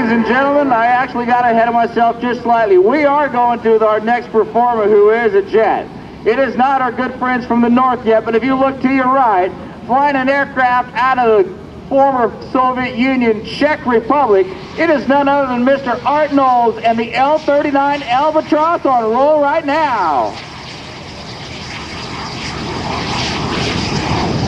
Ladies and gentlemen, I actually got ahead of myself just slightly. We are going to our next performer, who is a jet. It is not our good friends from the north yet, but if you look to your right, flying an aircraft out of the former Soviet Union, Czech Republic, it is none other than Mr. Art Nalls and the L-39 Albatros on roll right now.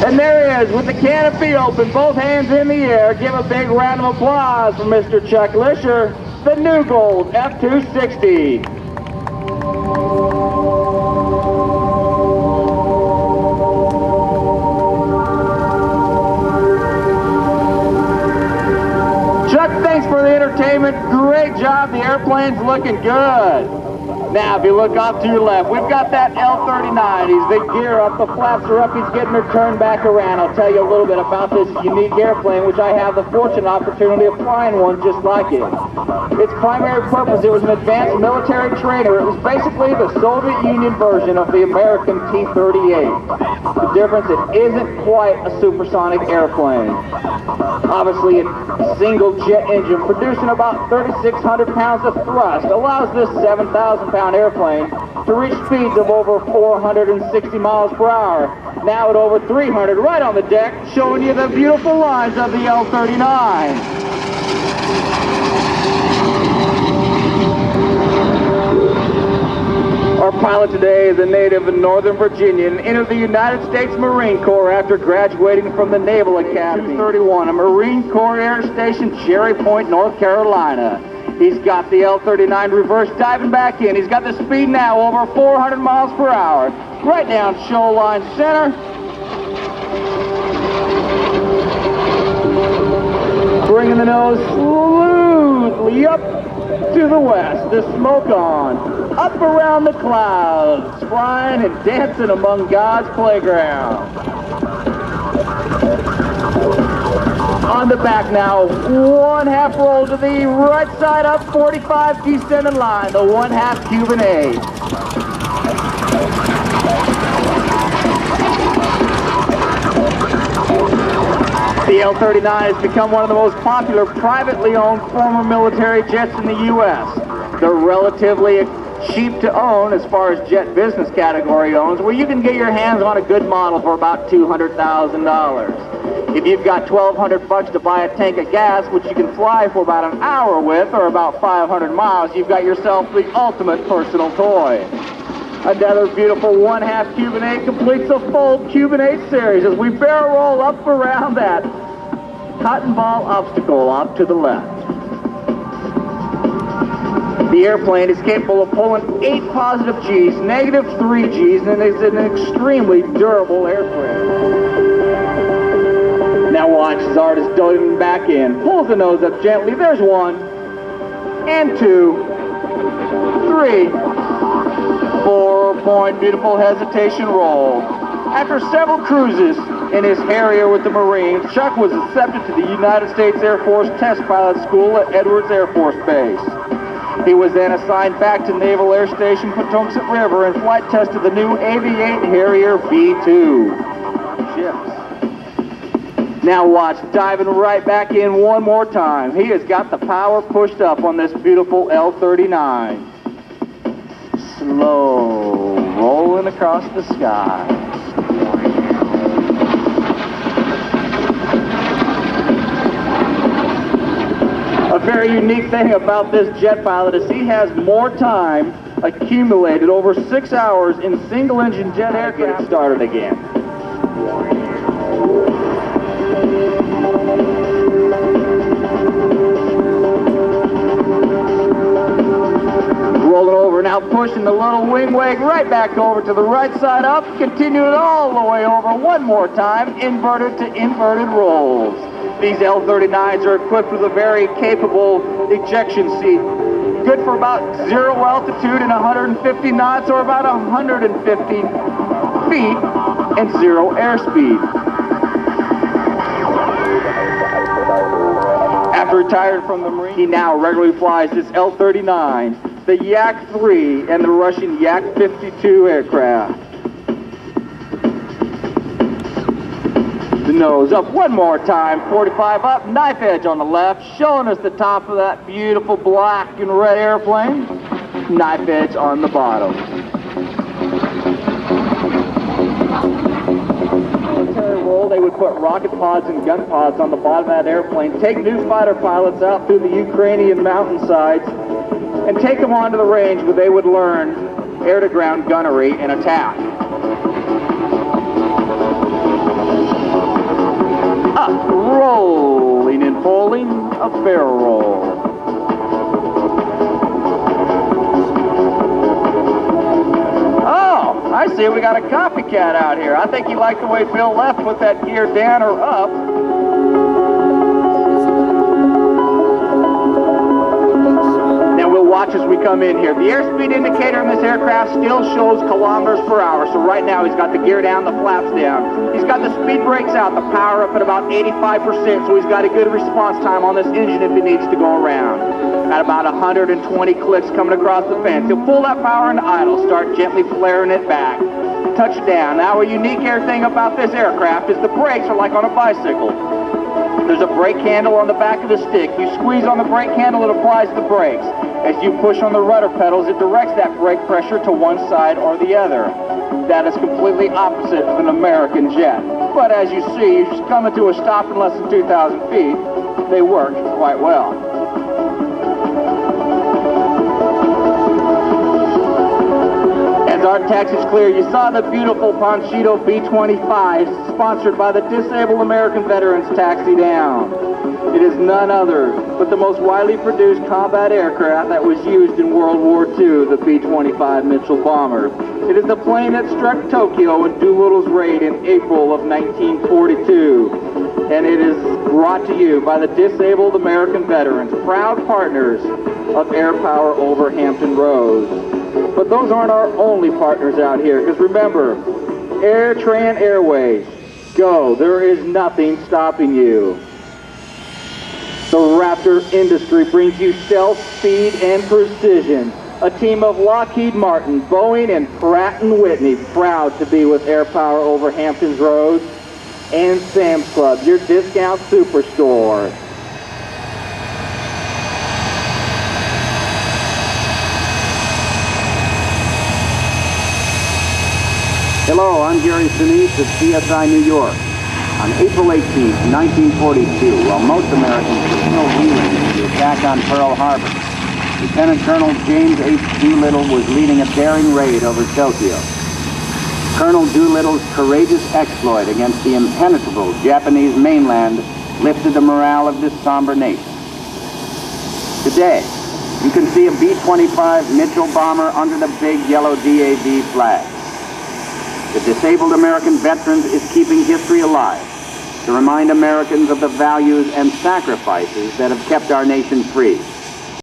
And there he is, with the canopy open, both hands in the air. Give a big round of applause for Mr. Chuck Lisher, the new gold F-260. Chuck, thanks for the entertainment. Great job. The airplane's looking good. Now, if you look off to your left, we've got that L-39. He's the gear up, the flaps are up, he's getting her turned back around. I'll tell you a little bit about this unique airplane, which I have the fortunate opportunity of flying one just like it. Its primary purpose, it was an advanced military trainer. It was basically the Soviet Union version of the American T-38. The difference, it isn't quite a supersonic airplane. Obviously, a single jet engine producing about 3,600 pounds of thrust allows this 7,000-pound airplane to reach speeds of over 460 miles per hour. Now at over 300 right on the deck, showing you the beautiful lines of the L-39. Our pilot today is a native of Northern Virginia and entered the United States Marine Corps after graduating from the Naval Academy. 31, a Marine Corps Air Station, Cherry Point, North Carolina. He's got the L-39 reverse diving back in. He's got the speed now over 400 miles per hour. Right down shoreline center. Bringing the nose smoothly up to the west. The smoke on. Up around the clouds. Flying and dancing among God's playground. On the back now, 1/2 roll to the right side up, 45 descending line, the 1/2 Cuban A. The L-39 has become one of the most popular privately owned former military jets in the U.S. They're relatively cheap to own as far as jet business category owns, where you can get your hands on a good model for about $200,000. If you've got $1,200 to buy a tank of gas, which you can fly for about an hour with, or about 500 miles, you've got yourself the ultimate personal toy. Another beautiful 1/2 Cuban 8 completes a full Cuban 8 series as we barrel roll up around that cotton ball obstacle off to the left. The airplane is capable of pulling 8 positive Gs, negative 3 Gs, and is an extremely durable airplane. Now watch as Art is diving back in. Pulls the nose up gently. There's 1, and 2, 3, 4-point beautiful hesitation roll. After several cruises in his Harrier with the Marines, Chuck was accepted to the United States Air Force Test Pilot School at Edwards Air Force Base. He was then assigned back to Naval Air Station Potomac River and flight tested the new AV-8 Harrier B-2 ships. Now watch, diving right back in one more time. He has got the power pushed up on this beautiful L-39. Slow, rolling across the sky. A very unique thing about this jet pilot is he has more time accumulated, over 6 hours in single-engine jet aircraft. Started again. Rolling over now, pushing the little wing wag right back over to the right side up, continue it all the way over one more time, inverted to inverted rolls. These L-39s are equipped with a very capable ejection seat, good for about 0 altitude and 150 knots, or about 150 feet and 0 airspeed. After retired from the Marine, he now regularly flies this L-39, the Yak-3, and the Russian Yak-52 aircraft. The nose up one more time, 45 up, knife edge on the left, showing us the top of that beautiful black and red airplane. Knife edge on the bottom. Military roll, they would put rocket pods and gun pods on the bottom of that airplane, take new fighter pilots out through the Ukrainian mountainsides, and take them onto the range where they would learn air-to-ground gunnery and attack. Up, rolling and pulling, a barrel roll. Oh, I see we got a copycat out here. I think he liked the way Bill left with that gear down or up. Now we'll watch as we come in here. The airspeed indicator on this aircraft still shows kilometers per hour. So right now he's got the gear down, the flaps down. He's got the speed brakes out, the power up at about 85%. So he's got a good response time on this engine if he needs to go around. At about 120 clicks coming across the fence. He'll pull that power into idle, start gently flaring it back. Touchdown. Now a unique air thing about this aircraft is the brakes are like on a bicycle. There's a brake handle on the back of the stick. You squeeze on the brake handle, it applies the brakes. As you push on the rudder pedals, it directs that brake pressure to one side or the other. That is completely opposite of an American jet. But as you see, you're just coming to a stop in less than 2,000 feet. They work quite well. As our text is clear, you saw the beautiful Panchito B-25 sponsored by the Disabled American Veterans taxi down. It is none other but the most widely produced combat aircraft that was used in World War II, the B-25 Mitchell bomber. It is the plane that struck Tokyo in Doolittle's raid in April of 1942. And it is brought to you by the Disabled American Veterans, proud partners of AirPower over Hampton Roads. But those aren't our only partners out here, because remember, AirTran Airways, go, there is nothing stopping you. The Raptor industry brings you stealth, speed, and precision. A team of Lockheed Martin, Boeing, and Pratt & Whitney, proud to be with AirPower over Hampton's Roads, and Sam's Club, your discount superstore. Hello, I'm Gary Sinise at CSI New York. On April 18, 1942, while most Americans were still reeling in the attack on Pearl Harbor, Lieutenant Colonel James H. Doolittle was leading a daring raid over Tokyo. Colonel Doolittle's courageous exploit against the impenetrable Japanese mainland lifted the morale of this somber nation. Today, you can see a B-25 Mitchell bomber under the big yellow DAV flag. The Disabled American Veterans is keeping history alive to remind Americans of the values and sacrifices that have kept our nation free.